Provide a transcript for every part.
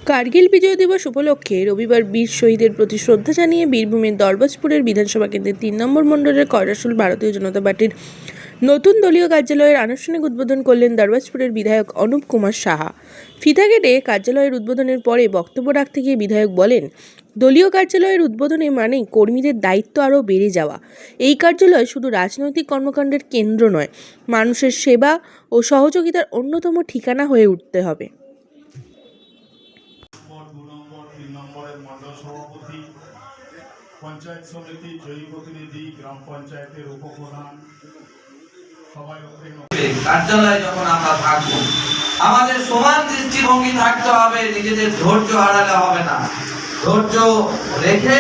কার্গিল বিজয় দিবস উপলক্ষে রবিবার বীর শহীদের প্রতি শ্রদ্ধা জানিয়ে বীরভূমের দরবাজপুরের বিধানসভা কেন্দ্রের ৩ নম্বর মণ্ডলের কয়রাশোল ভারতীয় জনতা পার্টির নতুন দলীয় কার্যালয়ের আনুষ্ঠানিক উদ্বোধন করলেন দরবাজপুরের বিধায়ক অনুপ কুমার সাহা। ফিতা কেটে কার্যালয়ের উদ্বোধনের পরে বক্তব্য রাখতে গিয়ে বিধায়ক বলেন, দলীয় কার্যালয়ের উদ্বোধনে মানেই কর্মীদের দায়িত্ব আরও বেড়ে যাওয়া। এই কার্যালয় শুধু রাজনৈতিক কর্মকাণ্ডের কেন্দ্র নয়, মানুষের সেবা ও সহযোগিতার অন্যতম ঠিকানা হয়ে উঠতে হবে। মন্ডল সভাপতি, পঞ্চায়েত সমিতি, জয়ী প্রতিনিধি, গ্রাম পঞ্চায়েতের উপপ্রধান, সবাই কার্যালয়ে যখন আমরা থাকবো আমাদের সমান দৃষ্টিভঙ্গি থাকতে হবে। নিজেদের ধৈর্য হারালে হবে না, ধৈর্য রেখে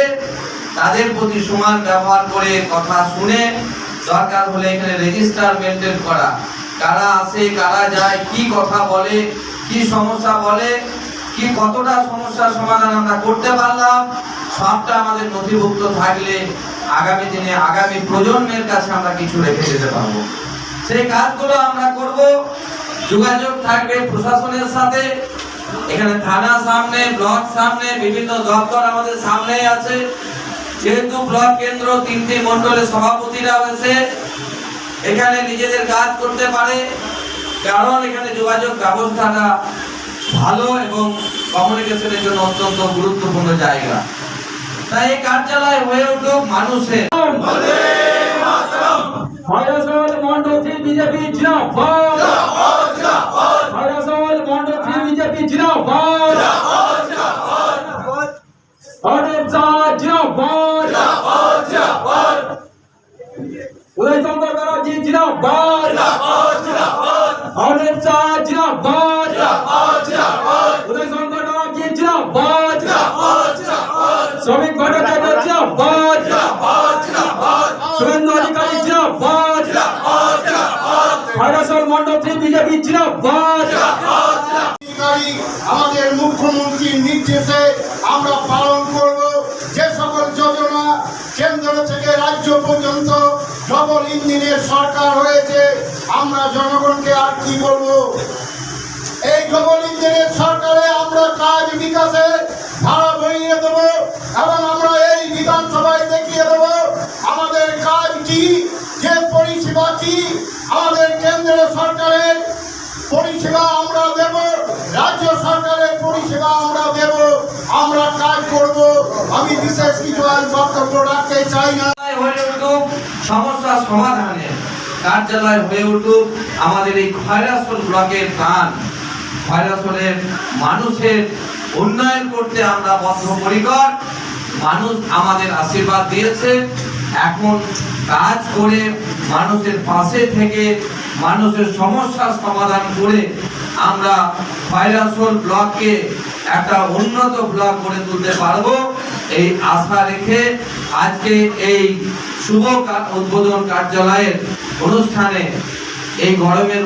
তাদের প্রতি সমান ব্যবহার করে কথা শুনে দরকার হলে এখানে রেজিস্টার মেনটেন করা, কারা আসে কারা যায়, কি কথা বলে, কি সমস্যা বলে, কি কতটা সমস্যার সমাধান আমরা করতে পারলাম, সবটা আমাদের নথিভুক্ত থাকলে আগামী দিনে আগামী প্রজন্মের কাছে আমরা কিছু রেখে যেতে পারবো। সেই কাজগুলো আমরা করব। যোগাযোগ থাকবে প্রশাসনের সাথে। এখানে থানা সামনে, ব্লক সামনে, বিভিন্ন দপ্তর আমাদের সামনে আছে। যেহেতু ব্লক কেন্দ্র 3টি মণ্ডলের সভাপতিরা হয়েছে, এখানে নিজেদের কাজ করতে পারে, কারণ এখানে যোগাযোগ ব্যবস্থাটা ভালো এবং কমিউনিকেশনের জন্য অত্যন্ত গুরুত্বপূর্ণ জায়গা। তাই এই কার্যালয় হয়ে উঠুক মানুষের। বিজেপি জিন্দাবাদ, বিজেপি জিন্দাবাদ, উদয় শঙ্কর ব্যানার্জি জিন্দাবাদ, উদয় শঙ্কর ব্যানার্জি জিন্দাবাদ, শ্রমিক ভট্টাচার্য জিন্দাবাদ, সুরেন্দ্র অধিকারী জিন্দাবাদ, কয়রাশোল মন্ডল 3 বিজেপি জিন্দাবাদ। আমাদের মুখ্যমন্ত্রীর নির্দেশে আমরা পালন করব। যে সকল যোজনা কেন্দ্র থেকে রাজ্য পর্যন্ত ডবল ইঞ্জিনের সরকার হয়েছে, আমরা জনগণকে আর কি বলবো, এই ডবল ইঞ্জিনের সরকারে আমরা কাজ বিকাশে ধারা বইয়ে দেব এবং আমরা এই বিধানসভায় দেখিয়ে দেব আমাদের কাজ কি, যে পরিষেবা কি, আমাদের কেন্দ্র সরকারের পরিষেবা আমরা দেব, রাজ্য সরকারের পরিষেবা আমরা দেব, আমরা কাজ করব। আমি বিশেষ কিছু আর বক্তব্য রাখতে চাই না। হয়ে উঠুক সমস্যা সমাধানে কার্যালয় হয়ে উঠুক আমাদের এই কয়রাশোল ব্লকের প্রাণ। কয়রাশোলের মানুষের উন্নয়ন করতে আমরা বদ্ধপরিকর। মানুষ আমাদের আশীর্বাদ দিয়েছে, এখন কাজ করে মানুষের পাশে থেকে মানুষের সমস্যার সমাধান করে আমরা কয়রাশোল ব্লককে একটা উন্নত ব্লক করে তুলতে পারবো, এই আশা রেখে আজকে এই শুভ উদ্বোধন কার্যালয়ের অনুষ্ঠানে এই গরমের